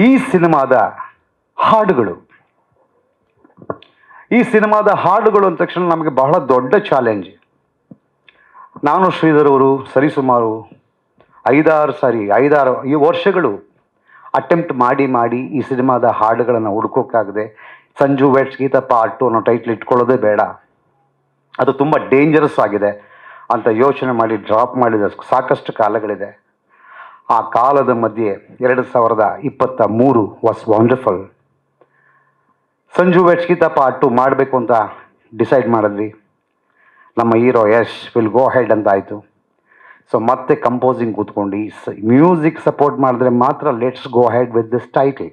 ಈ ಸಿನಿಮಾದ ಹಾಡುಗಳು ಅಂದ ತಕ್ಷಣ ನಮಗೆ ಬಹಳ ದೊಡ್ಡ ಚಾಲೆಂಜ್. ನಾನು ಶ್ರೀಧರ್ ಅವರು ಸರಿಸುಮಾರು 5-6 ಈ ವರ್ಷಗಳು ಅಟೆಂಪ್ಟ್ ಮಾಡಿ ಈ ಸಿನಿಮಾದ ಹಾಡುಗಳನ್ನು ಹುಡ್ಕೋಕ್ಕಾಗದೆ ಸಂಜು ವೆಟ್ಸ್ ಗೀತಾ ಪಾರ್ಟ್ 2 ಅನ್ನೋ ಟೈಟ್ಲ್ ಇಟ್ಕೊಳ್ಳೋದೇ ಬೇಡ, ಅದು ತುಂಬ ಡೇಂಜರಸ್ ಆಗಿದೆ ಅಂತ ಯೋಚನೆ ಮಾಡಿ ಡ್ರಾಪ್ ಮಾಡಿದ ಸಾಕಷ್ಟು ಕಾಲಗಳಿದೆ. ಆ ಕಾಲದ ಮಧ್ಯೆ 2023 was wonderful. Sanju weds Geetha part 2 ಮಾಡಬೇಕು ಅಂತ ಡಿಸೈಡ್ ಮಾಡಿದ್ವಿ. ನಮ್ಮ hero Yash will go head ಅಂತ ಆಯಿತು. ಸೊ ಮತ್ತೆ ಕಂಪೋಸಿಂಗ್ ಕೂತ್ಕೊಂಡು ಮ್ಯೂಸಿಕ್ ಸಪೋರ್ಟ್ ಮಾಡಿದ್ರೆ ಮಾತ್ರ let's go head with this title,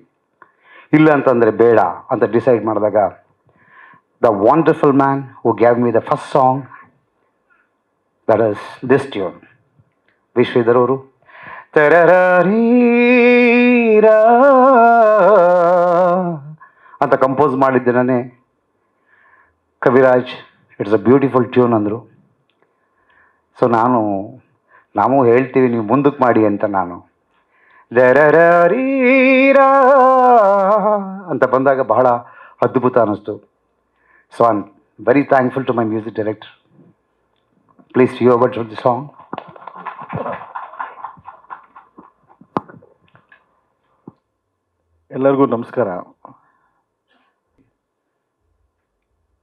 ಇಲ್ಲ ಅಂತಂದರೆ ಬೇಡ ಅಂತ ಡಿಸೈಡ್ ಮಾಡಿದಾಗ the wonderful man who gave me the first song, that is this tune. V Sridhar ಅವರು ತೆರರೀರಾ ಅಂತ ಕಂಪೋಸ್ ಮಾಡಿದ್ದೆ ನಾನೇ. Kaviraj it's a beautiful tune ಅಂದರು. ಸೊ ನಾವು ಹೇಳ್ತೀವಿ ನೀವು ಮುಂದಕ್ಕೆ ಮಾಡಿ ಅಂತ. ನಾನು ದರರೀರಾ ಅಂತ ಬಂದಾಗ ಬಹಳ ಅದ್ಭುತ ಅನ್ನಿಸ್ತು. So I am very thankful to my music director. Please you words of the song. ಎಲ್ಲರಿಗೂ ನಮಸ್ಕಾರ.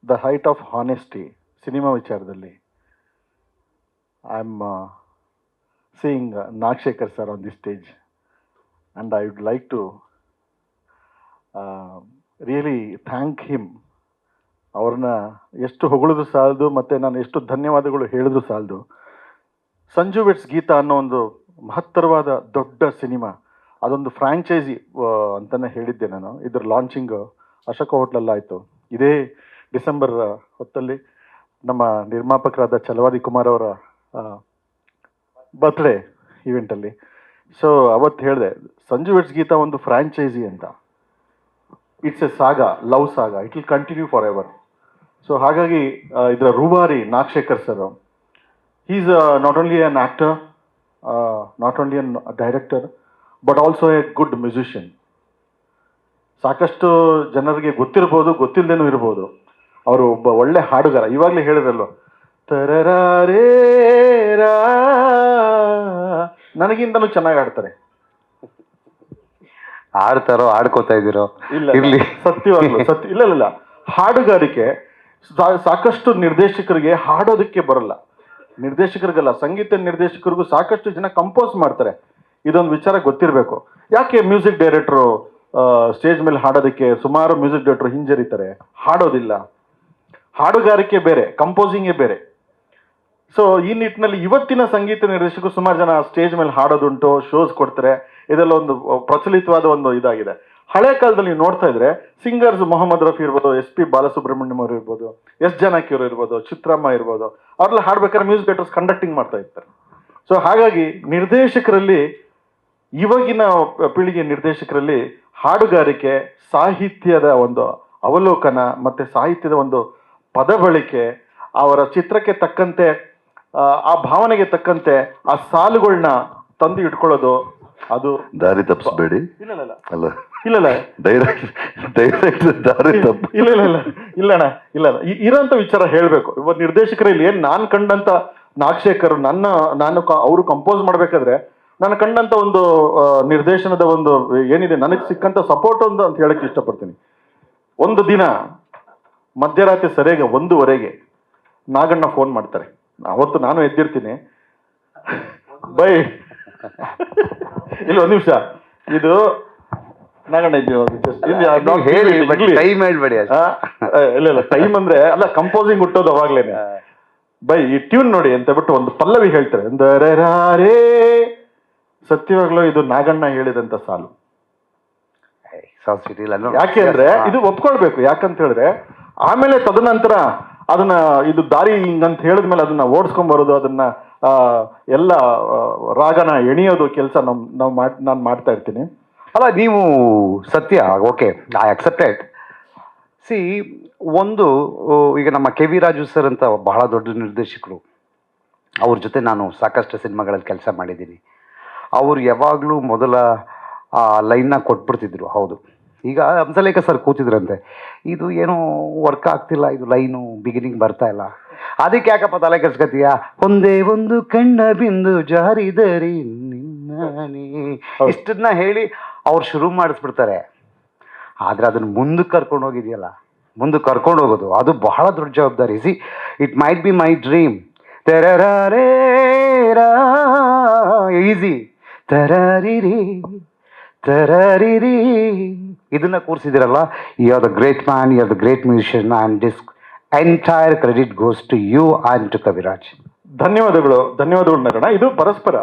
The height of honesty cinema ವಿಚಾರದಲ್ಲಿ I am seeing Nagashekar sir on the stage and I would like to really thank him. ಅವ್ರನ್ನ ಎಷ್ಟು ಹೊಗಳಿದ್ರು ಸಾಲದು, ಮತ್ತು ನಾನು ಎಷ್ಟು ಧನ್ಯವಾದಗಳು ಹೇಳಿದ್ರು ಸಾಲದು. ಸಂಜು ವೆಟ್ಸ್ ಗೀತಾ ಅನ್ನೋ ಒಂದು ಮಹತ್ತರವಾದ ದೊಡ್ಡ ಸಿನಿಮಾ, ಅದೊಂದು ಫ್ರ್ಯಾಂಚೈಸಿ ಅಂತಲೇ ಹೇಳಿದ್ದೆ ನಾನು. ಇದ್ರ ಲಾಂಚಿಂಗ್ ಅಶೋಕ ಹೋಟ್ಲಲ್ಲಾಯಿತು. ಇದೇ ಡಿಸೆಂಬರ್ ಹೊತ್ತಲ್ಲಿ ನಮ್ಮ ನಿರ್ಮಾಪಕರಾದ ಛಲವಾದಿ ಕುಮಾರ್ ಅವರ ಬರ್ತ್ಡೇ ಈವೆಂಟಲ್ಲಿ. ಸೊ ಅವತ್ತು ಹೇಳಿದೆ ಸಂಜು ವೆಟ್ಸ್ ಗೀತಾ ಒಂದು ಫ್ರ್ಯಾಂಚೈಸಿ ಅಂತ. It's a saga, love saga, it will continue forever. So ಹಾಗಾಗಿ ಇದರ ರೂವಾರಿ Nagashekar sir, he is not only an actor, not only an director, but also a good musician. ಸಾಕಷ್ಟು ಜನರಿಗೆ ಗೊತ್ತಿರ್ಬೋದು, ಗೊತ್ತಿಲ್ಲದೇನೂ ಇರ್ಬೋದು. ಅವರು ಒಬ್ಬ ಒಳ್ಳೆ ಹಾಡುಗಾರ. ಇವಾಗಲೇ ಹೇಳಿದ್ರಲ್ವ, ತರರೇರಾ ನನಗಿಂತಲೂ ಚೆನ್ನಾಗಿ ಹಾಡ್ತಾರೆ. ಆಡ್ತಾರೋ ಆಡ್ಕೋತಾ ಇದ್ದೀರೋ? ಇಲ್ಲ, ಸತ್ಯವಾಗ್ಲು ಸತ್ಯ. ಇಲ್ಲ, ಹಾಡುಗಾರಿಕೆ ಸಾಕಷ್ಟು ನಿರ್ದೇಶಕರಿಗೆ ಹಾಡೋದಕ್ಕೆ ಬರಲ್ಲ. ನಿರ್ದೇಶಕರಿಗಲ್ಲ, ಸಂಗೀತ ನಿರ್ದೇಶಕರಿಗೂ ಸಾಕಷ್ಟು ಜನ ಕಂಪೋಸ್ ಮಾಡ್ತಾರೆ. ಇದೊಂದು ವಿಚಾರ ಗೊತ್ತಿರಬೇಕು. ಯಾಕೆ ಮ್ಯೂಸಿಕ್ ಡೈರೆಕ್ಟ್ರು ಸ್ಟೇಜ್ ಮೇಲೆ ಹಾಡೋದಕ್ಕೆ ಸುಮಾರು ಮ್ಯೂಸಿಕ್ ಡೈರೆಕ್ಟ್ರು ಹಿಂಜರಿತಾರೆ, ಹಾಡೋದಿಲ್ಲ. ಹಾಡುಗಾರಿಕೆ ಬೇರೆ, ಕಂಪೋಸಿಂಗೇ ಬೇರೆ. ಸೊ ಈ ನಿಟ್ಟಿನಲ್ಲಿ ಇವತ್ತಿನ ಸಂಗೀತ ನಿರ್ದೇಶಕರು ಸುಮಾರು ಜನ ಸ್ಟೇಜ್ ಮೇಲೆ ಹಾಡೋದುಂಟು, ಶೋಸ್ ಕೊಡ್ತಾರೆ. ಇದೆಲ್ಲ ಒಂದು ಪ್ರಚಲಿತವಾದ ಒಂದು ಇದಾಗಿದೆ. ಹಳೆ ಕಾಲದಲ್ಲಿ ನೀವು ನೋಡ್ತಾ ಇದ್ರೆ ಸಿಂಗರ್ಸ್ ಮೊಹಮ್ಮದ್ ರಫಿ ಇರ್ಬೋದು, ಎಸ್ ಪಿ ಬಾಲಸುಬ್ರಹ್ಮಣ್ಯಂ ಅವರು ಇರ್ಬೋದು, ಎಸ್ ಜಾನಕಿ ಅವರು ಇರ್ಬೋದು, ಚಿತ್ರಮ್ಮ ಇರ್ಬೋದು, ಅವ್ರೆಲ್ಲ ಹಾಡ್ಬೇಕಾದ್ರೆ ಮ್ಯೂಸಿಕ್ ಡೈರೆಕ್ಟರ್ಸ್ ಕಂಡಕ್ಟಿಂಗ್ ಮಾಡ್ತಾ ಇರ್ತಾರೆ. ಸೊ ಹಾಗಾಗಿ ನಿರ್ದೇಶಕರಲ್ಲಿ, ಇವಾಗಿನ ಪೀಳಿಗೆ ನಿರ್ದೇಶಕರಲ್ಲಿ ಹಾಡುಗಾರಿಕೆ, ಸಾಹಿತ್ಯದ ಒಂದು ಅವಲೋಕನ ಮತ್ತು ಸಾಹಿತ್ಯದ ಒಂದು ಪದ ಬಳಕೆ, ಅವರ ಚಿತ್ರಕ್ಕೆ ತಕ್ಕಂತೆ, ಆ ಭಾವನೆಗೆ ತಕ್ಕಂತೆ ಆ ಸಾಲುಗಳನ್ನ ತಂದು ಇಟ್ಕೊಳ್ಳೋದು, ಅದು ದಾರಿ ತಪ್ಪಿಸ್ಬೇಡಿ. ಇಲ್ಲ ಇರೋಂಥ ವಿಚಾರ ಹೇಳ್ಬೇಕು. ಇವತ್ತು ನಿರ್ದೇಶಕರಲ್ಲಿ ಏನ್ ನಾನ್ ಕಂಡಂತ ನಾಗಶೇಖರ್, ನಾನು ಅವರು ಕಂಪೋಸ್ ಮಾಡ್ಬೇಕಾದ್ರೆ ನಾನು ಕಂಡಂತ ಒಂದು ನಿರ್ದೇಶನದ ಒಂದು ಏನಿದೆ, ನನಗೆ ಸಿಕ್ಕಂತ ಸಪೋರ್ಟ್ ಒಂದು ಅಂತ ಹೇಳಕ್ ಇಷ್ಟಪಡ್ತೀನಿ. ಒಂದು ದಿನ ಮಧ್ಯರಾತ್ರಿ ಸರಿಯಾಗಿ 1:15 ನಾಗಣ್ಣ ಫೋನ್ ಮಾಡ್ತಾರೆ. ಅವತ್ತು ನಾನು ಎದ್ದಿರ್ತೀನಿ. ಬೈ ಇಲ್ಲ, ಒಂದು ನಿಮಿಷ, ಇದು ನಾಗಣ್ಣ ಇಲ್ಲ ಟೈಮ್ ಅಂದ್ರೆ ಅಲ್ಲ, ಕಂಪೋಸಿಂಗ್ ಹುಟ್ಟೋದು ಅವಾಗ್ಲೇನೆ. ಬೈ ಈ ಟ್ಯೂನ್ ನೋಡಿ ಅಂತ ಬಿಟ್ಟು ಒಂದು ಪಲ್ಲವಿ ಹೇಳ್ತಾರೆ, ರೇ. ಸತ್ಯವಾಗ್ಲೂ ಇದು ನಾಗಣ್ಣ ಹೇಳಿದಂತ ಸಾಲು. ಯಾಕೆ ಅಂದ್ರೆ ಇದು ಒಪ್ಕೊಳ್ಬೇಕು. ಯಾಕಂತ ಹೇಳಿದ್ರೆ ಆಮೇಲೆ ತದನಂತರ ಅದನ್ನ ಇದು ದಾರಿ ಹಿಂಗಂತ ಹೇಳಿದ್ಮೇಲೆ ಅದನ್ನ ಓಡಿಸ್ಕೊಂಡ್ ಬರೋದು, ಅದನ್ನ ಎಲ್ಲ ರಾಗನ ಎಣಿಯೋದು ಕೆಲಸ ನಾನು ಮಾಡ್ತಾ ಇರ್ತೀನಿ. ಅಲ್ಲ, ನೀವು ಸತ್ಯ, ಓಕೆ, ಐ ಅಕ್ಸೆಪ್ಟೆಡ್. ಒಂದು ಈಗ ನಮ್ಮ ಕೆ ವಿ ರಾಜು ಸರ್ ಅಂತ ಬಹಳ ದೊಡ್ಡ ನಿರ್ದೇಶಕರು, ಅವ್ರ ಜೊತೆ ನಾನು ಸಾಕಷ್ಟು ಸಿನಿಮಾಗಳಲ್ಲಿ ಕೆಲಸ ಮಾಡಿದ್ದೀನಿ. ಅವರು ಯಾವಾಗಲೂ ಮೊದಲ ಆ ಲೈನ್ನ ಕೊಟ್ಬಿಡ್ತಿದ್ರು. ಹೌದು, ಈಗ ಹಂಸಲೇಖ ಸರ್ ಕೂತಿದ್ರಂತೆ, ಇದು ಏನೋ ವರ್ಕ್ ಆಗ್ತಿಲ್ಲ, ಇದು ಲೈನು ಬಿಗಿನಿಂಗ್ ಬರ್ತಾ ಇಲ್ಲ, ಅದಕ್ಕೆ ಯಾಕಪ್ಪ ತಲೆ ಕೆಡ್ಸ್ಕೊತೀಯ, ಒಂದೇ ಒಂದು ಕಣ್ಣ ಬಿಂದು ಜಾರಿದರಿ ನಿನ್ನಾನೆ, ಇಷ್ಟನ್ನ ಹೇಳಿ ಅವ್ರು ಶುರು ಮಾಡಿಸ್ಬಿಡ್ತಾರೆ. ಆದರೆ ಅದನ್ನು ಮುಂದಕ್ಕೆ ಕರ್ಕೊಂಡು ಹೋಗಿದೆಯಲ್ಲ, ಮುಂದಕ್ಕೆ ಕರ್ಕೊಂಡು ಹೋಗೋದು ಅದು ಬಹಳ ದೊಡ್ಡ ಜವಾಬ್ದಾರಿ. See, it might be my dream, ತೆರರೇ ಈಸಿ, ತರರಿರಿ ತರರಿರಿ, ಇದನ್ನ ಕೂರಿಸಿದಿರಲ್ಲ, you are the great man, you are the great musician, and this entire credit goes to you and to Kaviraj. ಧನ್ಯವಾದಗಳು ನಗಣ. ಇದು ಪರಸ್ಪರ.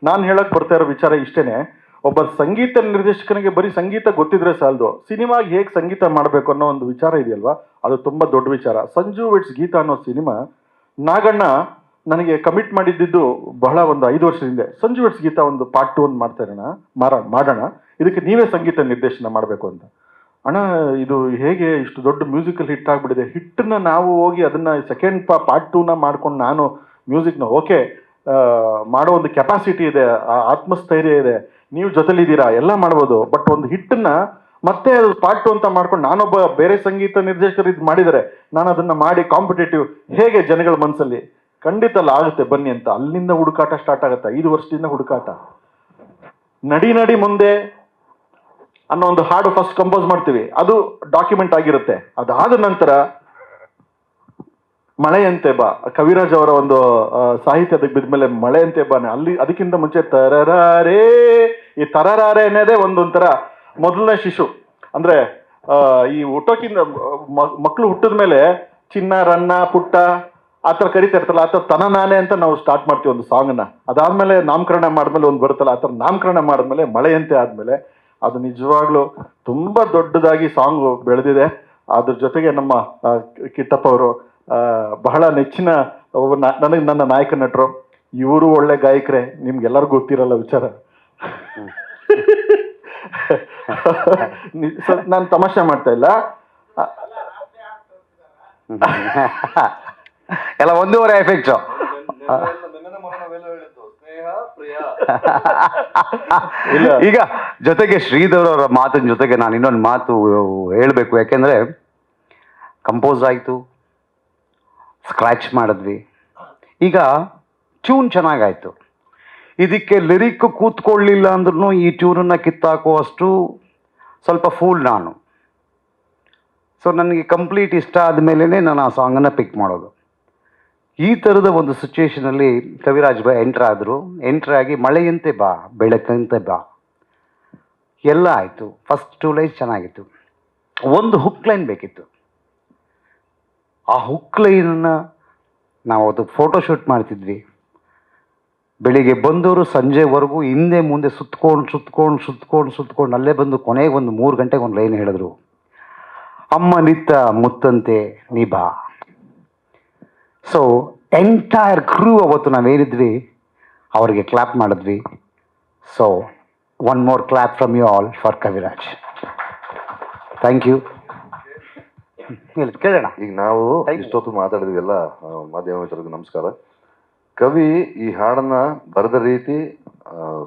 ನಾನು ಹೇಳಕ್ ಬರ್ತಾ ಇರೋ ವಿಚಾರ ಇಷ್ಟೇನೆ, ಒಬ್ಬ ಸಂಗೀತ ನಿರ್ದೇಶಕನಿಗೆ ಬರೀ ಸಂಗೀತ ಗೊತ್ತಿದ್ರೆ ಸಾಲದು, ಸಿನಿಮಾಗೆ ಹೇಗೆ ಸಂಗೀತ ಮಾಡಬೇಕು ಅನ್ನೋ ಒಂದು ವಿಚಾರ ಇದೆಯಲ್ವಾ, ಅದು ತುಂಬಾ ದೊಡ್ಡ ವಿಚಾರ. ಸಂಜು ವೆಟ್ಸ್ ಗೀತಾ ಅನ್ನೋ ಸಿನಿಮಾ ನಾಗಣ್ಣ ನನಗೆ ಕಮಿಟ್ ಮಾಡಿದ್ದು ಬಹಳ ಒಂದು 5 ವರ್ಷದ ಹಿಂದೆ. ಸಂಜು ವೆಟ್ಸ್ ಗೀತಾ ಒಂದು ಪಾರ್ಟ್ 2 ಮಾಡ್ತಾ ಇರೋಣ, ಮಾಡೋಣ, ಇದಕ್ಕೆ ನೀವೇ ಸಂಗೀತ ನಿರ್ದೇಶನ ಮಾಡಬೇಕು ಅಂತ. ಅಣ್ಣ, ಇದು ಹೇಗೆ ಇಷ್ಟು ದೊಡ್ಡ ಮ್ಯೂಸಿಕಲ್ ಹಿಟ್ ಆಗ್ಬಿಟ್ಟಿದೆ, ಹಿಟ್ಟನ್ನ ನಾವು ಹೋಗಿ ಅದನ್ನ ಸೆಕೆಂಡ್ ಪಾರ್ಟ್ 2ನ ಮಾಡ್ಕೊಂಡು ನಾನು ಮ್ಯೂಸಿಕ್ನ ಓಕೆ ಮಾಡೋ ಒಂದು ಕೆಪಾಸಿಟಿ ಇದೆ, ಆತ್ಮಸ್ಥೈರ್ಯ ಇದೆ, ನೀವು ಜೊತೆಲಿದ್ದೀರಾ, ಎಲ್ಲ ಮಾಡ್ಬೋದು, ಬಟ್ ಒಂದು ಹಿಟ್ಟನ್ನ ಮತ್ತೆ ಅದು ಪಾರ್ಟ್ 2 ಅಂತ ಮಾಡ್ಕೊಂಡು ನಾನೊಬ್ಬ ಬೇರೆ ಸಂಗೀತ ನಿರ್ದೇಶಕರು ಇದು ಮಾಡಿದರೆ ನಾನು ಅದನ್ನ ಮಾಡಿ ಕಾಂಪಿಟೇಟಿವ್ ಹೇಗೆ ಜನಗಳ ಮನಸ್ಸಲ್ಲಿ ಖಂಡಿತ ಅಲ್ಲ ಆಗುತ್ತೆ ಬನ್ನಿ ಅಂತ. ಅಲ್ಲಿಂದ ಹುಡುಕಾಟ ಸ್ಟಾರ್ಟ್ ಆಗುತ್ತೆ. 5 ವರ್ಷದಿಂದ ಹುಡುಕಾಟ. ನಡಿ ಮುಂದೆ ಅನ್ನೋ ಒಂದು ಹಾಡು ಫಸ್ಟ್ ಕಂಪೋಸ್ ಮಾಡ್ತೀವಿ, ಅದು ಡಾಕ್ಯುಮೆಂಟ್ ಆಗಿರುತ್ತೆ. ಅದಾದ ನಂತರ ಮಳೆಯಂತೆ ಬಾ, ಕವಿರಾಜ್ ಅವರ ಒಂದು ಸಾಹಿತ್ಯ ಅದಕ್ಕೆ ಬಿದ್ಮೇಲೆ ಮಳೆಯಂತೆ ಬಾನೆ, ಅಲ್ಲಿ ಅದಕ್ಕಿಂತ ಮುಂಚೆ ತರರಾರೇ, ಈ ತರರಾರೆ ಅನ್ನೋದೇ ಒಂದೊಂಥರ ಮೊದಲನೇ ಶಿಶು. ಅಂದ್ರೆ ಈ ಹುಟ್ಟೋಕ್ಕಿಂತ ಮಕ್ಕಳು ಹುಟ್ಟಿದ ಮೇಲೆ ಚಿನ್ನ, ರನ್ನ, ಪುಟ್ಟ ಆ ಥರ ಕರಿತಾ ಇರ್ತಲ್ಲ, ಆ ಥರ ತನ ನಾನೇ ಅಂತ ನಾವು ಸ್ಟಾರ್ಟ್ ಮಾಡ್ತೀವಿ ಒಂದು ಸಾಂಗ್ನ. ಅದಾದ್ಮೇಲೆ ನಾಮಕರಣ ಮಾಡಿದ್ಮೇಲೆ ಒಂದು ಬರುತ್ತಲ್ಲ, ಆ ಥರ ನಾಮಕರಣ ಮಾಡಿದ್ಮೇಲೆ ಮಳೆಯಂತೆ ಆದ್ಮೇಲೆ ಅದು ನಿಜವಾಗ್ಲೂ ತುಂಬಾ ದೊಡ್ಡದಾಗಿ ಸಾಂಗ್ ಬೆಳೆದಿದೆ. ಅದ್ರ ಜೊತೆಗೆ ನಮ್ಮ ಕಿಟ್ಟಪ್ಪ ಅವರು ಬಹಳ ನೆಚ್ಚಿನ ನನಗೆ ನನ್ನ ನಾಯಕ ನಟರು. ಇವರು ಒಳ್ಳೆ ಗಾಯಕರೇ, ನಿಮ್ಗೆಲ್ಲರಿಗೂ ಗೊತ್ತಿರಲ್ಲ ವಿಚಾರ. ನಾನು ತಮಾಷೆ ಮಾಡ್ತಾ ಇಲ್ಲ, ಎಲ್ಲ 1.5 ಎಫೆಕ್ಟ್. ಈಗ ಜೊತೆಗೆ ಶ್ರೀಧರ್ ಅವರ ಮಾತಿನ ಜೊತೆಗೆ ನಾನು ಇನ್ನೊಂದು ಮಾತು ಹೇಳಬೇಕು. ಯಾಕೆಂದ್ರೆ ಕಂಪೋಸ್ ಆಯಿತು, ಸ್ಕ್ರ್ಯಾಚ್ ಮಾಡಿದ್ವಿ, ಈಗ ಟ್ಯೂನ್ ಚೆನ್ನಾಗಾಯ್ತು. ಇದಕ್ಕೆ ಲಿರಿಕ್ ಕೂತ್ಕೊಳ್ಳಿಲ್ಲ ಅಂದ್ರೂ ಈ ಟ್ಯೂನನ್ನು ಕಿತ್ತಾಕುವಷ್ಟು ಸ್ವಲ್ಪ ಫೂಲ್ ನಾನು. ಸೊ ನನಗೆ ಕಂಪ್ಲೀಟ್ ಇಷ್ಟ ಆದಮೇಲೆ ನಾನು ಆ ಸಾಂಗನ್ನು ಪಿಕ್ ಮಾಡೋದು. ಈ ಥರದ ಒಂದು ಸಿಚುವೇಷನಲ್ಲಿ ಕವಿರಾಜ್ ಬಾಯ್ ಎಂಟ್ರ್ ಆಗಿ ಮಳೆಯಂತೆ ಬಾ, ಬೆಳಕಂತೆ ಬಾ ಎಲ್ಲ ಆಯಿತು. ಫಸ್ಟ್ 2 ಲೈನ್ಸ್ ಚೆನ್ನಾಗಿತ್ತು, ಒಂದು ಹುಕ್ ಲೈನ್ ಬೇಕಿತ್ತು. ಆ ಹುಕ್ ಲೈನನ್ನು ನಾವು ಅದು ಫೋಟೋಶೂಟ್ ಮಾಡ್ತಿದ್ವಿ. ಬೆಳಿಗ್ಗೆ ಬಂದವರು ಸಂಜೆವರೆಗೂ ಹಿಂದೆ ಮುಂದೆ ಸುತ್ಕೊಂಡು ಅಲ್ಲೇ ಬಂದು ಕೊನೆಗೆ ಒಂದು 3 ಗಂಟೆಗೆ ಒಂದು ಲೈನ್ ಹೇಳಿದ್ರು, ಅಮ್ಮ ನಿತ್ತ ಮುತ್ತಂತೆ ನೀ ಬಾ. ಸೊ ಎಂಟೈರ್ ಕ್ರೂ ಅವತ್ತು ನಾವೇನಿದ್ವಿ ಅವರಿಗೆ ಕ್ಲಾಪ್ ಮಾಡಿದ್ವಿ. So one more clap from you all for Kaviraj. Thank you. ಕೇಳೋಣ. ಈಗ ನಾವು ಇಷ್ಟೊತ್ತು ಮಾತಾಡಿದ್ವಿ ಎಲ್ಲ ಮಾಧ್ಯಮ ಮಿತ್ರರಿಗೂ ನಮಸ್ಕಾರ. ಕವಿ ಈ ಹಾಡನ್ನ ಬರೆದ ರೀತಿ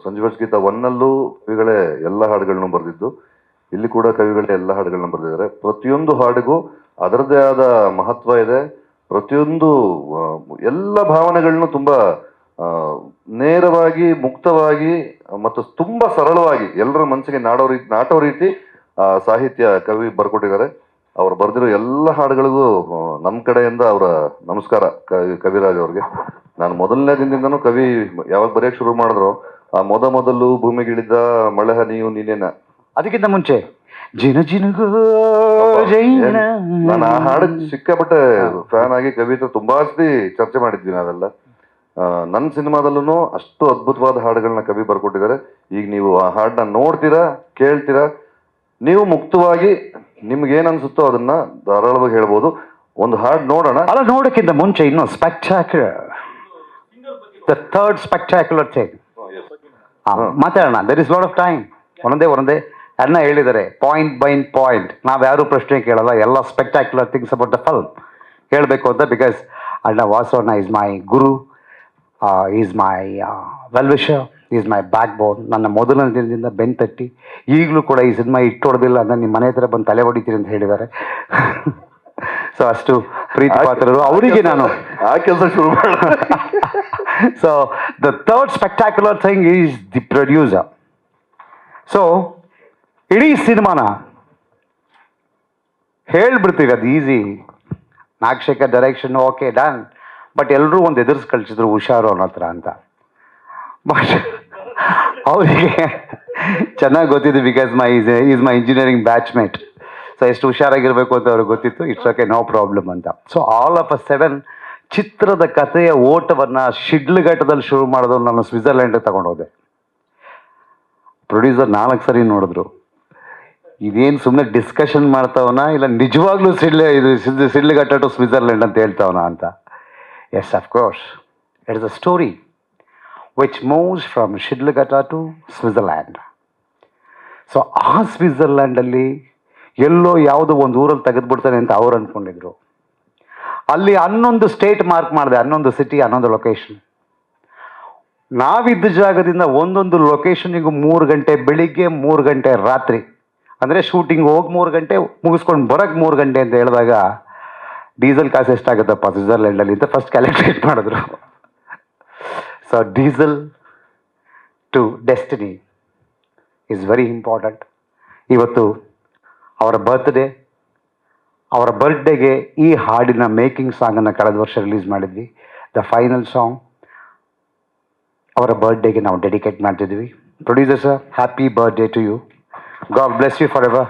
ಸಂಜು ವೆಟ್ಸ್ ಗೀತಾ 1ನಲ್ಲೂ ಕವಿಗಳೇ ಎಲ್ಲ ಹಾಡುಗಳನ್ನೂ ಬರೆದಿದ್ದು, ಇಲ್ಲಿ ಕೂಡ ಕವಿಗಳೇ ಎಲ್ಲ ಹಾಡುಗಳನ್ನ ಬರೆದಿದ್ದಾರೆ. ಪ್ರತಿಯೊಂದು ಹಾಡಿಗೂ ಅದರದ್ದೇ ಆದ ಮಹತ್ವ ಇದೆ. ಪ್ರತಿಯೊಂದು ಎಲ್ಲ ಭಾವನೆಗಳನ್ನು ತುಂಬಾ ನೇರವಾಗಿ, ಮುಕ್ತವಾಗಿ ಮತ್ತು ತುಂಬಾ ಸರಳವಾಗಿ ಎಲ್ಲರ ಮನಸ್ಸಿಗೆ ನಾಟೋ ರೀತಿ ಸಾಹಿತ್ಯ ಕವಿ ಬರ್ಕೊಟ್ಟಿದ್ದಾರೆ. ಅವ್ರು ಬರೆದಿರೋ ಎಲ್ಲ ಹಾಡುಗಳಿಗೂ ನಮ್ಮ ಕಡೆಯಿಂದ ಅವರ ನಮಸ್ಕಾರ ಕವಿರಾಜ್ ಅವ್ರಿಗೆ. ನಾನು ಮೊದಲನೇ ದಿನದಿಂದನೂ ಕವಿ ಯಾವಾಗ ಬರೆಯಕ್ಕೆ ಶುರು ಮಾಡಿದ್ರು, ಆ ಮೊದಲು ಭೂಮಿಗಿಳಿದ ಮಳೆ ಹನಿಯು ನೀನೇನ, ಅದಕ್ಕಿಂತ ಮುಂಚೆ ನಾನು ಆ ಹಾಡು ಸಿಕ್ಕಾಪಟ್ಟೆ ಫ್ಯಾನ್ ಆಗಿ ಕವಿ ಹತ್ರ ತುಂಬಾ ಚರ್ಚೆ ಮಾಡಿದ್ವಿ ನಾವೆಲ್ಲ. ನನ್ನ ಸಿನಿಮಾದಲ್ಲೂ ಅಷ್ಟು ಅದ್ಭುತವಾದ ಹಾಡುಗಳನ್ನ ಕವಿ ಬರ್ಕೊಟ್ಟಿದ್ದಾರೆ. ಈಗ ನೀವು ಆ ಹಾಡನ್ನ ನೋಡ್ತೀರಾ, ಕೇಳ್ತೀರಾ, ನೀವು ಮುಕ್ತವಾಗಿ ನಿಮ್ಗೆ ಏನ್ ಅನ್ಸುತ್ತೋ ಅದನ್ನ ಧಾರಾಳವಾಗಿ ಹೇಳ್ಬೋದು. ಒಂದು ಹಾಡು ನೋಡೋಣ. ಅಲ್ಲ, ನೋಡಕ್ಕಿಂತ ಮುಂಚೆ ಇನ್ನೂ spectacular, the third spectacular thing ಮಾತಾಡೋಣ. There is lot of time. ಒಂದೇ ಅಣ್ಣ ಹೇಳಿದ್ದಾರೆ ಪಾಯಿಂಟ್ ಬೈ ಪಾಯಿಂಟ್. ನಾವ್ಯಾರು ಪ್ರಶ್ನೆ ಕೇಳಲ್ಲ, ಎಲ್ಲ spectacular things about the film ಹೇಳಬೇಕು ಅಂತ. ಬಿಕಾಸ್ ಅಣ್ಣ ವಾಸವಣ್ಣ is my guru, is my well wisher, is my backbone. ನನ್ನ ಮೊದಲನೇ ದಿನದಿಂದ ಬೆನ್ ತಟ್ಟಿ ಈಗಲೂ ಕೂಡ ಈ ಸಿನಿಮಾ ಇಟ್ಟೊಡ್ದಿಲ್ಲ ಅಂದರೆ ನಿಮ್ಮ ಮನೆ ಹತ್ರ ಬಂದು ತಲೆ ಹೊಡಿತೀರಿ ಅಂತ ಹೇಳಿದ್ದಾರೆ. ಸೊ ಅಷ್ಟು ಪ್ರೀತಿ ಪಾತ್ರರು ಅವರಿಗೆ ನಾನು ಆ ಕೆಲಸ ಶುರು ಮಾಡ. So the third spectacular thing is the producer. So ಇಡೀ ಸಿನಿಮಾನ ಹೇಳ್ಬಿಡ್ತೀವಿ, ಅದು easy, Nagashekar direction okay done, but ಎಲ್ಲರೂ ಒಂದು ಎದುರಿಸಿ ಕಳಿಸಿದ್ರು ಹುಷಾರು ಅನ್ನೋ ಹತ್ರ ಅಂತ. ಬಟ್ ಅವರಿಗೆ ಚೆನ್ನಾಗಿ ಗೊತ್ತಿತ್ತು, because is my engineering batchmate. So ಎಷ್ಟು ಹುಷಾರಾಗಿರ್ಬೇಕು ಅಂತ ಅವ್ರಿಗೆ ಗೊತ್ತಿತ್ತು. ಇಟ್ಸ್ ಓಕೆ, ನೋ ಪ್ರಾಬ್ಲಮ್ ಅಂತ. So all of a sudden ಚಿತ್ರದ ಕಥೆಯ ಓಟವನ್ನು ಶಿಡ್ಲಘಟ್ಟದಲ್ಲಿ ಶುರು ಮಾಡಿದವ್ರು ನಾನು ಸ್ವಿಟ್ಜರ್ಲ್ಯಾಂಡಿಗೆ ತಗೊಂಡೋದೆ. ಪ್ರೊಡ್ಯೂಸರ್ 4 ಸರಿ ನೋಡಿದ್ರು, ಇದೇನು ಸುಮ್ಮನೆ ಡಿಸ್ಕಷನ್ ಮಾಡ್ತಾವನ ಇಲ್ಲ ನಿಜವಾಗ್ಲೂ ಶಿಡ್ಲಘಟ್ಟ ಟು ಸ್ವಿಟ್ಜರ್ಲ್ಯಾಂಡ್ ಅಂತ ಹೇಳ್ತಾವನ ಅಂತ. Yes, of course it is a story which moves from Shidlaghatta to Switzerland. So ಆ ಸ್ವಿಟ್ಜರ್ಲ್ಯಾಂಡಲ್ಲಿ ಎಲ್ಲೋ ಯಾವುದೋ ಒಂದು ಊರಲ್ಲಿ ತೆಗೆದುಬಿಡ್ತಾನೆ ಅಂತ ಅವ್ರು ಅಂದ್ಕೊಂಡಿದ್ರು. ಅಲ್ಲಿ 11 ಸ್ಟೇಟ್ ಮಾರ್ಕ್ ಮಾಡಿದೆ, 11 ಸಿಟಿ, 11 ಲೊಕೇಶನ್. ನಾವಿದ್ದ ಜಾಗದಿಂದ ಒಂದೊಂದು ಲೊಕೇಶನಿಗೂ 3 ಗಂಟೆ ಬೆಳಿಗ್ಗೆ, 3 ಗಂಟೆ ರಾತ್ರಿ. ಅಂದರೆ ಶೂಟಿಂಗ್ ಹೋಗಿ 3 ಗಂಟೆ, ಮುಗಿಸ್ಕೊಂಡು ಬರೋಕ್ಕೆ 3 ಗಂಟೆ ಅಂತ ಹೇಳಿದಾಗ ಡೀಸೆಲ್ ಕಾಸು ಎಷ್ಟಾಗುತ್ತಪ್ಪ ಸ್ವಿಟ್ಜರ್ಲ್ಯಾಂಡಲ್ಲಿ ಅಂತ ಫಸ್ಟ್ ಕ್ಯಾಲ್ಕುಲೇಟ್ ಮಾಡಿದ್ರು. So diesel to destiny is very important. ಇವತ್ತು ಅವರ ಬರ್ತ್ಡೇಗೆ ಈ ಹಾಡಿನ ಮೇಕಿಂಗ್ ಸಾಂಗನ್ನು ಕಳೆದ ವರ್ಷ ರಿಲೀಸ್ ಮಾಡಿದ್ವಿ. ದ ಫೈನಲ್ ಸಾಂಗ್ ಅವರ ಬರ್ತ್ಡೇಗೆ ನಾವು ಡೆಡಿಕೇಟ್ ಮಾಡ್ತಿದ್ವಿ. Producer sir, happy birthday to you, god bless you forever.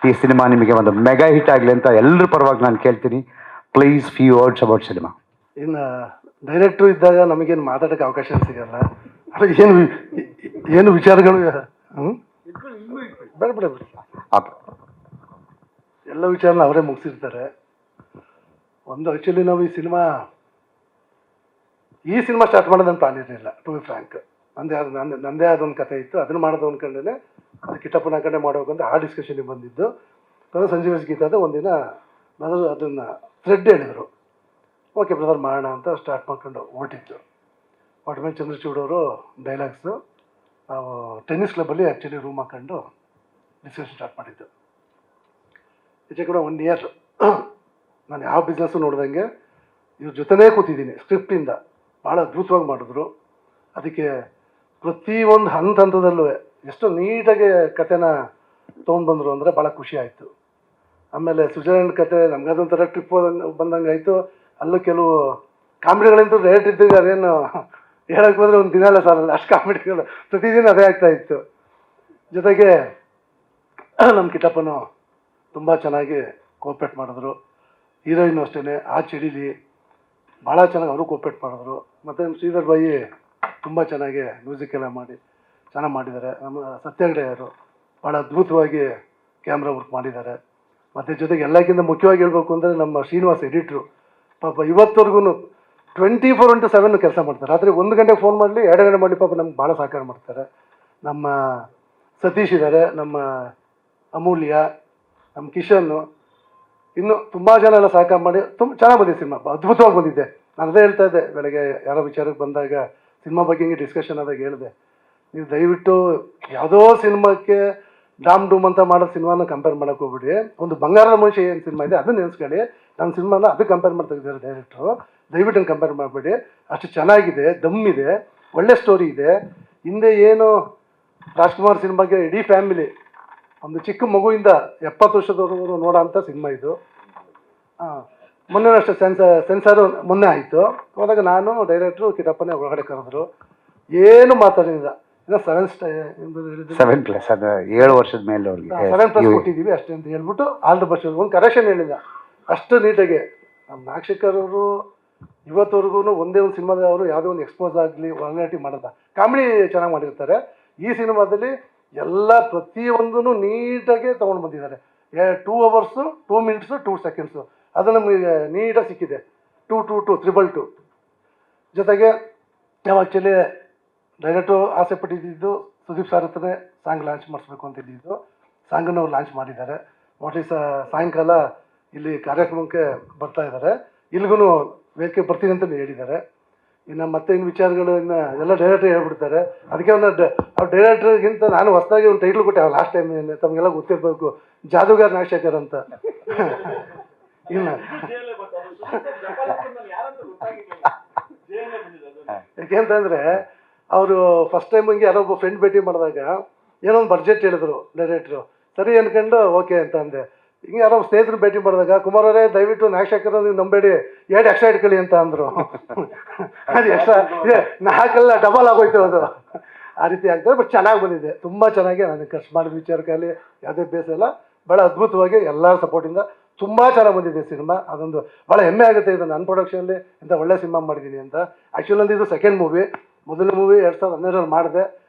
ಈ ಸಿನಿಮಾ ನಿಮಗೆ ಒಂದು ಮೆಗಾ ಹಿಟ್ ಆಗಲಿ ಅಂತ ಎಲ್ಲರ ಪರವಾಗಿ ನಾನು ಕೇಳ್ತೀನಿ. Please few words about cinema. ಇನ್ನು ಡೈರೆಕ್ಟ್ರು ಇದ್ದಾಗ ನಮಗೇನು ಮಾತಾಡೋಕ್ಕೆ ಅವಕಾಶ ಸಿಗಲ್ಲ. ಅದು ಏನು ವಿಚಾರಗಳು ಬೇಡ ಬೇಡ ಬಿಡಿ, ಎಲ್ಲ ವಿಚಾರನ ಅವರೇ ಮುಗಿಸಿರ್ತಾರೆ. ಒಂದು ಆ್ಯಕ್ಚುಲಿ ನಾವು ಈ ಸಿನಿಮಾ ಸ್ಟಾರ್ಟ್ ಮಾಡೋದು ನನ್ನ ಪ್ಲಾನ್ ಇರಲಿಲ್ಲ, ಟು ಬಿ ಫ್ರ್ಯಾಂಕ್. ನಂದೇ ಆದೊಂದು ಕಥೆ ಇತ್ತು, ಅದನ್ನು ಮಾಡೋದು ಅಂದ್ಕೊಂಡೇ ಅದು ಕಿಟ್ಟಪ್ಪನ ಕಡೆ ಮಾಡೋಕಂತ ಆ ಡಿಸ್ಕಷನಿಗೆ ಬಂದಿದ್ದು. ಸಂಜೀವ್ ಗೀತಾದ ಒಂದಿನ ಮೊದಲು ಅದನ್ನು ಥ್ರೆಡ್ ಹೇಳಿದರು. ಓಕೆ ಬ್ರದರ್ ಮಾಡೋಣ ಅಂತ ಸ್ಟಾರ್ಟ್ ಮಾಡ್ಕೊಂಡು ಹೊರಟಿತ್ತು. ಹೊರಟ್ಮೇಲೆ ಚಂದ್ರಚೂಡ್ ಅವರು ಡೈಲಾಗ್ಸು, ನಾವು ಟೆನ್ನಿಸ್ ಕ್ಲಬ್ಬಲ್ಲಿ ಆ್ಯಕ್ಚುಲಿ ರೂಮ್ ಹಾಕೊಂಡು ಡಿಸ್ಕಷನ್ ಸ್ಟಾರ್ಟ್ ಮಾಡಿದ್ದು. ಈಚೆ ಕೂಡ 1 ಇಯರ್ ನಾನು ಯಾವ ಬಿಸ್ನೆಸ್ಸು ನೋಡ್ದಂಗೆ ಇವ್ರ ಜೊತೆನೇ ಕೂತಿದ್ದೀನಿ. ಸ್ಕ್ರಿಪ್ಟಿಂದ ಭಾಳ ಅದ್ಭುತವಾಗಿ ಮಾಡಿದ್ರು. ಅದಕ್ಕೆ ಪ್ರತಿಯೊಂದು ಹಂತದಲ್ಲೂ ಎಷ್ಟು ನೀಟಾಗಿ ಕಥೆನ ತೊಗೊಂಡು ಬಂದರು ಅಂದರೆ ಭಾಳ ಖುಷಿ ಆಯಿತು. ಆಮೇಲೆ ಸ್ವಿಟ್ಜರ್ಲ್ಯಾಂಡ್ ಕತೆ ನಮ್ಗದೊಂಥರ ಟ್ರಿಪ್ ಬಂದಂಗೆ ಆಯಿತು. ಅಲ್ಲೂ ಕೆಲವು ಕಾಮಿಡಿಗಳಂತೂ ರೇಟ್ ಇದ್ದಾಗ ಅದೇನು ಹೇಳಕ್ಕೆ ಬಂದರೆ ಒಂದು ದಿನ ಎಲ್ಲ ಸಾಲಲ್ಲ, ಅಷ್ಟು ಕಾಮಿಡಿಗಳು ಪ್ರತಿದಿನ ಅದೇ ಆಗ್ತಾಯಿತ್ತು. ಜೊತೆಗೆ ನಮ್ಮ ಕಿಟ್ಟಪ್ಪನು ತುಂಬ ಚೆನ್ನಾಗಿ ಕೋಆಪ್ರೇಟ್ ಮಾಡಿದ್ರು. ಹೀರೋಯಿನ್ ಅಷ್ಟೇ, ಆ ಚಡಿಲಿ ಭಾಳ ಚೆನ್ನಾಗಿ ಅವರು ಕೋಆಪ್ರೇಟ್ ಮಾಡಿದ್ರು. ಮತ್ತು ಶ್ರೀಧರ್ ಬಾಯಿ ತುಂಬ ಚೆನ್ನಾಗಿ ಮ್ಯೂಸಿಕ್ ಎಲ್ಲ ಮಾಡಿ ಚೆನ್ನಾಗಿ ಮಾಡಿದ್ದಾರೆ. ನಮ್ಮ ಸತ್ಯ ಹೆಗ್ಡೆಯವರು ಭಾಳ ಅದ್ಭುತವಾಗಿ ಕ್ಯಾಮ್ರಾ ವರ್ಕ್ ಮಾಡಿದ್ದಾರೆ. ಮತ್ತು ಜೊತೆಗೆ ಎಲ್ಲಕ್ಕಿಂತ ಮುಖ್ಯವಾಗಿ ಹೇಳ್ಬೇಕು ಅಂದರೆ ನಮ್ಮ ಶ್ರೀನಿವಾಸ್ ಎಡಿಟ್ರು ಪಾಪ ಇವತ್ತವರೆಗೂ 24/7 ಕೆಲಸ ಮಾಡ್ತಾರೆ. ರಾತ್ರಿ 1 ಗಂಟೆಗೆ ಫೋನ್ ಮಾಡಲಿ, 2 ಗಂಟೆ ಮಾಡಲಿ, ಪಾಪ ನಮ್ಗೆ ಭಾಳ ಸಹಕಾರ ಮಾಡ್ತಾರೆ. ನಮ್ಮ ಸತೀಶ್ ಇದ್ದಾರೆ, ನಮ್ಮ ಅಮೂಲ್ಯ, ನಮ್ಮ ಕಿಶನ್ನು, ಇನ್ನು ತುಂಬ ಜನ ಎಲ್ಲ ಸಹಕಾರ ಮಾಡಿ ತುಂಬ ಚೆನ್ನಾಗಿ ಬಂದಿದೆ ಸಿನಿಮಾ, ಅದ್ಭುತವಾಗಿ ಬಂದಿದ್ದೆ. ನಾನು ಅದೇ ಹೇಳ್ತಾ ಇದ್ದೆ ಬೆಳಗ್ಗೆ ಯಾರೋ ವಿಚಾರಕ್ಕೆ ಬಂದಾಗ, ಸಿನಿಮಾ ಬಗ್ಗೆ ಹಿಂಗೆ ಡಿಸ್ಕಷನ್ ಆದಾಗ ಹೇಳಿದೆ, ನೀವು ದಯವಿಟ್ಟು ಯಾವುದೋ ಸಿನಿಮಾಕ್ಕೆ ಡಾಮ್ ಡೂಮ್ ಅಂತ ಮಾಡೋ ಸಿನಿಮಾನ ಕಂಪೇರ್ ಮಾಡೋಕೆ ಹೋಗ್ಬಿಡಿ. ಒಂದು ಬಂಗಾರದ ಮನುಷ್ಯ ಏನು ಸಿನಿಮಾ ಇದೆ ಅದನ್ನು ನೆನೆಸ್ಕೊಳ್ಳಿ. ನಮ್ಮ ಸಿನಿಮಾನ ಅದು ಕಂಪೇರ್ ಮಾಡ್ತಾ ಇದ್ದಾರೆ ಡೈರೆಕ್ಟ್ರು. ದಯವಿಟ್ಟು ಕಂಪೇರ್ ಮಾಡಬೇಡಿ, ಅಷ್ಟು ಚೆನ್ನಾಗಿದೆ, ದಮ್ಮಿದೆ, ಒಳ್ಳೆ ಸ್ಟೋರಿ ಇದೆ. ಹಿಂದೆ ಏನು ರಾಜ್ಕುಮಾರ್ ಸಿನಿಮಾಗೆ ಇಡೀ ಫ್ಯಾಮಿಲಿ ಒಂದು ಚಿಕ್ಕ ಮಗುವಿಂದ 70 ವರ್ಷದವರೆಗೂ ನೋಡೋ ಅಂಥ ಸಿನಿಮಾ ಇದು. ಮೊನ್ನೆ ಅಷ್ಟೇ ಸೆನ್ಸಾರು ಮೊನ್ನೆ ಆಯಿತು. ಹೋದಾಗ ನಾನು ಡೈರೆಕ್ಟ್ರು ಕಿಟ್ಟಪ್ಪನೇ ಒಳಗಡೆ ಕರೆದ್ರು, ಏನು ಮಾತಾಡಿಲ್ಲ. ಇನ್ನು 7+ ಅದು 7 ವರ್ಷದ ಮೇಲೆ ಅವ್ರಿಗೆ 7+ ಕೊಟ್ಟಿದ್ದೀವಿ ಅಷ್ಟೇ ಅಂತ ಹೇಳ್ಬಿಟ್ಟು ಆಲ್ ದ ಬೆಸ್ಟ್. ಒಂದು ಕರೆಕ್ಷನ್ ಹೇಳಿಲ್ಲ, ಅಷ್ಟು ನೀಟಾಗಿ. ನಮ್ಮ ನಾಗಶೇಖರ್ ಅವರು ಇವತ್ತವರೆಗೂ ಒಂದೇ ಒಂದು ಸಿನಿಮಾದ ಅವರು ಯಾವುದೋ ಒಂದು ಎಕ್ಸ್ಪೋಸ್ ಆಗಲಿ ಒಳನಾಟಿ ಮಾಡೋದ, ಕಾಮಿಡಿ ಚೆನ್ನಾಗಿ ಮಾಡಿರ್ತಾರೆ. ಈ ಸಿನಿಮಾದಲ್ಲಿ ಎಲ್ಲ ಪ್ರತಿಯೊಂದೂ ನೀಟಾಗಿ ತೊಗೊಂಡು ಬಂದಿದ್ದಾರೆ. 2 hours 2 minutes 2 seconds ಅದು ನಮಗೆ ನೀಟಾಗಿ ಸಿಕ್ಕಿದೆ. 222 ಜೊತೆಗೆ ನಾವು ಆ್ಯಕ್ಚುಲಿ ಡೈರೆಕ್ಟು ಆಸೆ ಪಟ್ಟಿದ್ದು ಸುದೀಪ್ ಸರ್ ಹತ್ರನೇ ಸಾಂಗ್ ಲಾಂಚ್ ಮಾಡಿಸ್ಬೇಕು ಅಂತ ಇದ್ದಿದ್ದು. ಸಾಂಗನ್ನು ಅವ್ರು ಲಾಂಚ್ ಮಾಡಿದ್ದಾರೆ. ಸಾಯಂಕಾಲ ಇಲ್ಲಿ ಕಾರ್ಯಕ್ರಮಕ್ಕೆ ಬರ್ತಾ ಇದ್ದಾರೆ, ಇಲ್ಲಿಗೂ ವೇದಿಕೆ ಬರ್ತೀನಿ ಅಂತ ಹೇಳಿದ್ದಾರೆ. ಇನ್ನು ಮತ್ತೆ ಇನ್ನು ವಿಚಾರಗಳು ಇನ್ನು ಎಲ್ಲ ಡೈರೆಕ್ಟ್ರ್ ಹೇಳ್ಬಿಡ್ತಾರೆ. ಅದಕ್ಕೆ ಅವ್ರ ಡೈರೆಕ್ಟ್ರಿಗಿಂತ ನಾನು ಹೊಸದಾಗಿ ಒಂದು ಟೈಟ್ಲ್ ಕೊಟ್ಟೆ ಲಾಸ್ಟ್ ಟೈಮ್ ತಮಗೆಲ್ಲ ಗೊತ್ತಿರಬೇಕು, ಜಾದೂಗಾರ್ ನಾಗಶೇಖರ್ ಅಂತ. ಇಲ್ಲ ಯಾಕೆಂತಂದರೆ ಅವರು ಫಸ್ಟ್ ಟೈಮ್ ಹಿಂಗೆ ಯಾರೋ ಒಬ್ಬ ಫ್ರೆಂಡ್ ಭೇಟಿ ಮಾಡಿದಾಗ ಏನೋ ಒಂದು ಬಡ್ಜೆಟ್ ಹೇಳಿದ್ರು ಡೈರೆಕ್ಟ್ರು. ಸರಿ ಅನ್ಕೊಂಡು ಓಕೆ ಅಂತ ಅಂದೆ. ಹಿಂಗೆ ಯಾರೋ ಸ್ನೇಹಿತರು ಭೇಟಿ ಮಾಡಿದಾಗ ಕುಮಾರ್ ಅವರೇ ದಯವಿಟ್ಟು ನಾಗಶೇಖರ್ ನೀವು ನಂಬೇಡಿ, 2 ಎಕ್ಸ್ಟ್ರಾ ಇಟ್ಕೊಳ್ಳಿ ಅಂತ ಅಂದರು. ಅದು ಎಕ್ಸ್ಟ್ರಾ ನಾಲ್ಕಲ್ಲ ಡಬಲ್ ಆಗೋಯ್ತು ಅದು. ಆ ರೀತಿ ಆಗ್ತದೆ. ಬಟ್ ಚೆನ್ನಾಗಿ ಬಂದಿದೆ, ತುಂಬ ಚೆನ್ನಾಗಿ. ನನಗೆ ಖರ್ಚು ಮಾಡಿದ ವಿಚಾರಕ್ಕಾಗಲಿ ಯಾವುದೇ ಬೇಸಲ್ಲ, ಭಾಳ ಅದ್ಭುತವಾಗಿ ಎಲ್ಲರ ಸಪೋರ್ಟಿಂದ ತುಂಬ ಚೆನ್ನಾಗಿ ಬಂದಿದೆ ಸಿನಿಮಾ. ಅದೊಂದು ಭಾಳ ಹೆಮ್ಮೆ ಆಗುತ್ತೆ, ಇದು ನನ್ನ ಪ್ರೊಡಕ್ಷನಲ್ಲಿ ಇಂಥ ಒಳ್ಳೆ ಸಿನಿಮಾ ಮಾಡಿದ್ದೀನಿ ಅಂತ. ಆ್ಯಕ್ಚುಲಿ ನಂದು ಇದು ಸೆಕೆಂಡ್ ಮೂವಿ. ಮೊದಲನೇ ಮೂವಿ 2012 ಮಾಡಿದೆ,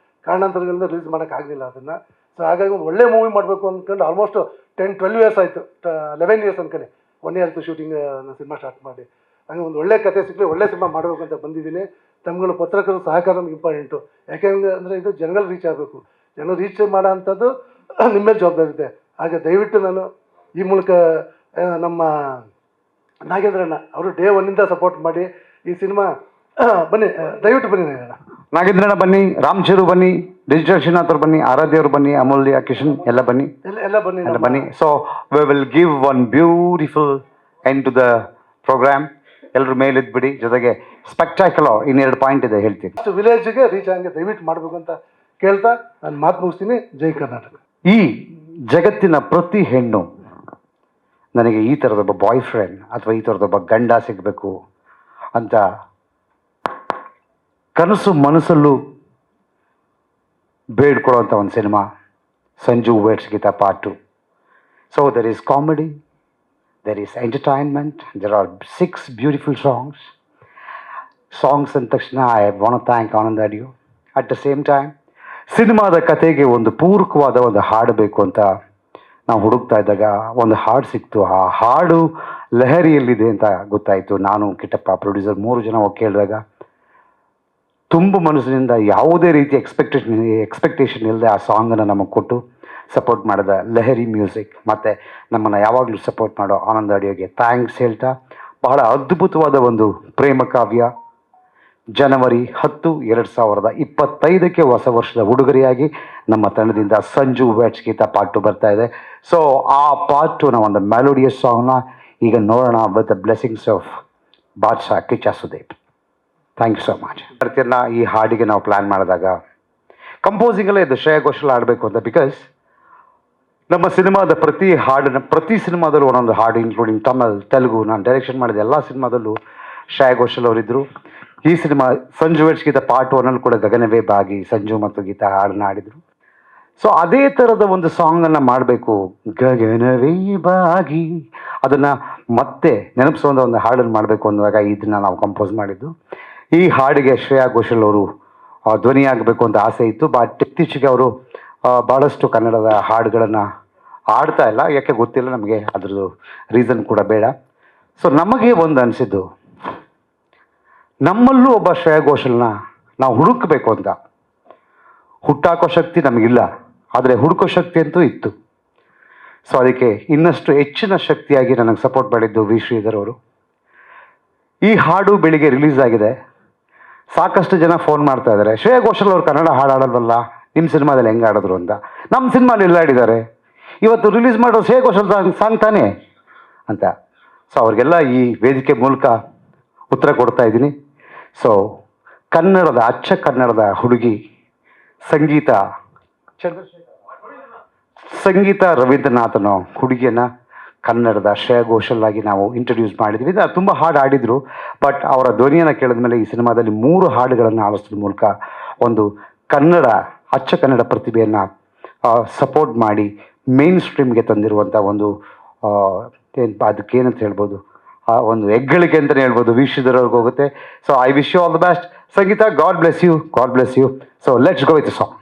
ಕಾರಣಾಂತರಗಳಿಂದ ರಿಲೀಸ್ ಮಾಡೋಕ್ಕಾಗಲಿಲ್ಲ ಅದನ್ನು. ಸೊ ಹಾಗಾಗಿ ಒಂದು ಒಳ್ಳೆ ಮೂವಿ ಮಾಡಬೇಕು ಅಂದ್ಕೊಂಡು ಆಲ್ಮೋಸ್ಟ್ 10-12 ಇಯರ್ಸ್ ಆಯಿತು, 11 ಇಯರ್ಸ್ ಅಂದ್ಕೊಳ್ಳಿ. 1 ಇಯರ್ ಆಯಿತು ಶೂಟಿಂಗ್ ಸಿನಿಮಾ ಸ್ಟಾರ್ಟ್ ಮಾಡಿ. ಹಂಗೆ ಒಂದು ಒಳ್ಳೆ ಕತೆ ಸಿಕ್ಕಲಿ, ಒಳ್ಳೆ ಸಿನಿಮಾ ಮಾಡಬೇಕು ಅಂತ ಬಂದಿದ್ದೀನಿ. ತಮ್ಮಗಳು ಪತ್ರಕರ್ತರ ಸಹಕಾರ ನಮ್ಗೆ ಇಂಪಾರ್ಟೆಂಟು. ಯಾಕೆಂದರೆ ಅಂದರೆ ಇದು ಜನಗಳು ರೀಚ್ ಆಗಬೇಕು. ಜನರು ರೀಚ್ ಮಾಡೋ ಅಂಥದ್ದು ನಿಮ್ಮ ಜವಾಬ್ದಾರಿ ಇದೆ. ಹಾಗೆ ದಯವಿಟ್ಟು ನಾನು ಈ ಮೂಲಕ ನಮ್ಮ ನಾಗೇಂದ್ರಣ್ಣ ಅವರು ಡೇ 1 ಸಪೋರ್ಟ್ ಮಾಡಿ ಈ ಸಿನಿಮಾ ಬನ್ನಿ, ದಯವಿಟ್ಟು ಬನ್ನಿ ನಾಗೇಂದ್ರಣ್ಣ ಬನ್ನಿ, ರಾಮಚೂರು ಬನ್ನಿ, ಡಿಜಿಟಲ್ ಶ್ರೀನಾಥ್ ಅವ್ರು ಬನ್ನಿ, ಆರಾಧ್ಯ ಅವರು ಬನ್ನಿ, ಅಮೂಲ್ಯ, ಕಿಶನ್ ಎಲ್ಲ ಬನ್ನಿ, ಎಲ್ಲ ಬನ್ನಿ, ಎಲ್ಲ ಬನ್ನಿ. So we will give one beautiful end to the programme. ಎಲ್ಲರೂ ಮೇಲಿದ್ಬಿಡಿ. ಜೊತೆಗೆ ಸ್ಪೆಕ್ಟಾಕ್ಯುಲರ್ 2 ಪಾಯಿಂಟ್ ಇದೆ ಹೇಳ್ತೀನಿ. ಅಷ್ಟು ವಿಲೇಜ್ಗೆ ರೀಚ್ ಆಗಂಗೆ ದಯವಿಟ್ಟು ಮಾಡಬೇಕು ಅಂತ ಕೇಳ್ತಾ ನಾನು ಮಾತು ಮುಗಿಸ್ತೀನಿ. ಜೈ ಕರ್ನಾಟಕ. ಈ ಜಗತ್ತಿನ ಪ್ರತಿ ಹೆಣ್ಣು ನನಗೆ ಈ ಥರದೊಬ್ಬ ಬಾಯ್ ಫ್ರೆಂಡ್ ಅಥವಾ ಈ ಥರದೊಬ್ಬ ಗಂಡ ಸಿಗಬೇಕು ಅಂತ ಕನಸು ಮನಸ್ಸಲ್ಲೂ ಬೇಡ್ಕೊಳ್ಳೋಂಥ ಒಂದು cinema Sanju weds Geetha part 2. So there is comedy, there is entertainment, there are 6 beautiful songs ಅಂದ ತಕ್ಷಣ I want to thank Anand audio. At the same time ಸಿನಿಮಾದ ಕತೆಗೆ ಒಂದು ಪೂರಕವಾದ ಒಂದು ಹಾಡು ಬೇಕು ಅಂತ ನಾವು ಹುಡುಕ್ತಾ ಇದ್ದಾಗ ಒಂದು ಹಾಡು ಸಿಕ್ತು. ಆ ಹಾಡು ಲಹರಿಯಲ್ಲಿದೆ ಅಂತ ಗೊತ್ತಾಯಿತು. ನಾನು ಕಿಟ್ಟಪ್ಪ ಪ್ರೊಡ್ಯೂಸರ್ 3 ಜನ ಹೋಗಿ ಕೇಳಿದಾಗ ತುಂಬ ಮನಸ್ಸಿನಿಂದ ಯಾವುದೇ ರೀತಿ ಎಕ್ಸ್ಪೆಕ್ಟೇಷನ್ ಇಲ್ಲದೆ ಆ ಸಾಂಗನ್ನು ನಮಗೆ ಕೊಟ್ಟು ಸಪೋರ್ಟ್ ಮಾಡಿದ ಲಹರಿ ಮ್ಯೂಸಿಕ್ ಮತ್ತು ನಮ್ಮನ್ನು ಯಾವಾಗಲೂ ಸಪೋರ್ಟ್ ಮಾಡೋ ಆನಂದ್ ಆಡಿಯೋಗೆ ಥ್ಯಾಂಕ್ಸ್ ಹೇಳ್ತಾ, ಬಹಳ ಅದ್ಭುತವಾದ ಒಂದು ಪ್ರೇಮ ಕಾವ್ಯ ಜನವರಿ 10, 2025 ಹೊಸ ವರ್ಷದ ಉಡುಗೊರೆಯಾಗಿ ನಮ್ಮ ತಂಡದಿಂದ ಸಂಜು ವೇಟ್ಸ್ ಗೀತಾ ಪಾರ್ಟ್ 2 ಬರ್ತಾ ಇದೆ. ಸೊ ಆ ಪಾರ್ಟ್ 2ನ ಒಂದು ಮೆಲೋಡಿಯಸ್ ಸಾಂಗ್ನ ಈಗ ನೋಡೋಣ with the blessings of Badshah Kichcha Sudeep. Thank you so much. ಪ್ರತಿಯನ್ನ ಈ ಹಾಡಿಗೆ ನಾವು ಪ್ಲ್ಯಾನ್ ಮಾಡಿದಾಗ ಕಂಪೋಸಿಂಗಲ್ಲೇ ಇದು ಶ್ರೇಯಾ ಘೋಷಾಲ್ ಆಡಬೇಕು ಅಂತ. ಬಿಕಾಸ್ ನಮ್ಮ ಸಿನಿಮಾದ ಪ್ರತಿ ಸಿನಿಮಾದಲ್ಲೂ ಒಂದೊಂದು ಹಾಡು, ಇನ್ಕ್ಲೂಡಿಂಗ್ ತಮಿಳ್, ತೆಲುಗು, ನಾನು ಡೈರೆಕ್ಷನ್ ಮಾಡಿದ ಎಲ್ಲ ಸಿನಿಮಾದಲ್ಲೂ ಶ್ರೇಯಾ ಘೋಷಾಲ್ ಅವರಿದ್ದರು. ಈ cinema Sanju weds Geetha part 1 ಕೂಡ ಗಗನವೇ ಬಾಗಿ ಸಂಜು ಮತ್ತು ಗೀತಾ ಹಾಡನ್ನ ಆಡಿದರು. ಸೊ ಅದೇ ಥರದ ಒಂದು ಸಾಂಗನ್ನು ಮಾಡಬೇಕು, ಗಗನವೇ ಬಾಗಿ, ಅದನ್ನು ಮತ್ತೆ ನೆನಪಿಸುವಂಥ ಒಂದು ಹಾಡನ್ನು ಮಾಡಬೇಕು ಅಂದಾಗ ಇದನ್ನು ನಾವು ಕಂಪೋಸ್ ಮಾಡಿದ್ದು. ಈ ಹಾಡಿಗೆ ಶ್ರೇಯಾ ಘೋಷಾಲ್ ಅವರು ಧ್ವನಿಯಾಗಬೇಕು ಅಂತ ಆಸೆ ಇತ್ತು. ಬಟ್ ಇತ್ತೀಚೆಗೆ ಅವರು ಭಾಳಷ್ಟು ಕನ್ನಡದ ಹಾಡುಗಳನ್ನು ಆಡ್ತಾ ಇಲ್ಲ, ಯಾಕೆ ಗೊತ್ತಿಲ್ಲ ನಮಗೆ, ಅದ್ರದ್ದು ರೀಸನ್ ಕೂಡ ಬೇಡ. ಸೊ ನಮಗೆ ಒಂದು ಅನಿಸಿದ್ದು, ನಮ್ಮಲ್ಲೂ ಒಬ್ಬ ಶ್ರೇಯಾ ಘೋಷಾಲ್ನ ನಾವು ಹುಡುಕಬೇಕು ಅಂತ. ಹುಟ್ಟಾಕೋ ಶಕ್ತಿ ನಮಗಿಲ್ಲ, ಆದರೆ ಹುಡುಕೋ ಶಕ್ತಿ ಅಂತೂ ಇತ್ತು. ಸೊ ಅದಕ್ಕೆ ಇನ್ನಷ್ಟು ಹೆಚ್ಚಿನ ಶಕ್ತಿಯಾಗಿ ನನಗೆ ಸಪೋರ್ಟ್ ಮಾಡಿದ್ದು ವಿ ಶ್ರೀಧರ್ ಅವರು. ಈ ಹಾಡು ಬೆಳಿಗ್ಗೆ ರಿಲೀಸ್ ಆಗಿದೆ. ಸಾಕಷ್ಟು ಜನ ಫೋನ್ ಮಾಡ್ತಾ ಇದ್ದಾರೆ, ಶ್ರೇಯಾ ಘೋಷಾಲ್ ಅವರು ಕನ್ನಡ ಹಾಡು ಆಡೋಲ್ವಲ್ಲ, ನಿಮ್ಮ ಸಿನಿಮಾದಲ್ಲಿ ಹೆಂಗೆ ಆಡಿದ್ರು ಅಂತ. ನಮ್ಮ ಸಿನಿಮಾಲಿ ಎಲ್ಲ ಆಡಿದ್ದಾರೆ, ಇವತ್ತು ರಿಲೀಸ್ ಮಾಡೋ ಶ್ರೇಯಾ ಘೋಷಾಲ್ ಸಾಂಗ್ ತಾನೇ ಅಂತ. ಸೊ ಅವ್ರಿಗೆಲ್ಲ ಈ ವೇದಿಕೆ ಮೂಲಕ ಉತ್ತರ ಕೊಡ್ತಾ ಇದ್ದೀನಿ. ಸೊ ಕನ್ನಡದ ಅಚ್ಚ ಕನ್ನಡದ ಹುಡುಗಿ ಸಂಗೀತ ರವೀಂದ್ರನಾಥನ ಹುಡುಗಿಯನ್ನು ಕನ್ನಡದ ಶ್ರೇಯಾ ಘೋಷಾಲ್ ಆಗಿ ನಾವು ಇಂಟ್ರೊಡ್ಯೂಸ್ ಮಾಡಿದ್ವಿ. ತುಂಬ ಹಾಡು ಆಡಿದರು. ಬಟ್ ಅವರ ಧ್ವನಿಯನ್ನು ಕೇಳಿದ ಮೇಲೆ ಈ ಸಿನಿಮಾದಲ್ಲಿ 3 ಹಾಡುಗಳನ್ನು ಆಡಿಸೋದ್ರ ಮೂಲಕ ಒಂದು ಅಚ್ಚ ಕನ್ನಡ ಪ್ರತಿಭೆಯನ್ನು ಸಪೋರ್ಟ್ ಮಾಡಿ ಮೇನ್ ಸ್ಟ್ರೀಮ್ಗೆ ತಂದಿರುವಂಥ ಒಂದು ಅದಕ್ಕೇನಂತ ಹೇಳ್ಬೋದು, ಒಂದು ಹೆಗ್ಗಳಿಕೆ ಅಂತಲೇ ಹೇಳ್ಬೋದು, ವಿ ಶ್ರೀಧರ್ ಅವ್ರಿಗೆ ಹೋಗುತ್ತೆ. So I wish you all the best ಸಂಗೀತ. God bless you. So let's go with the song.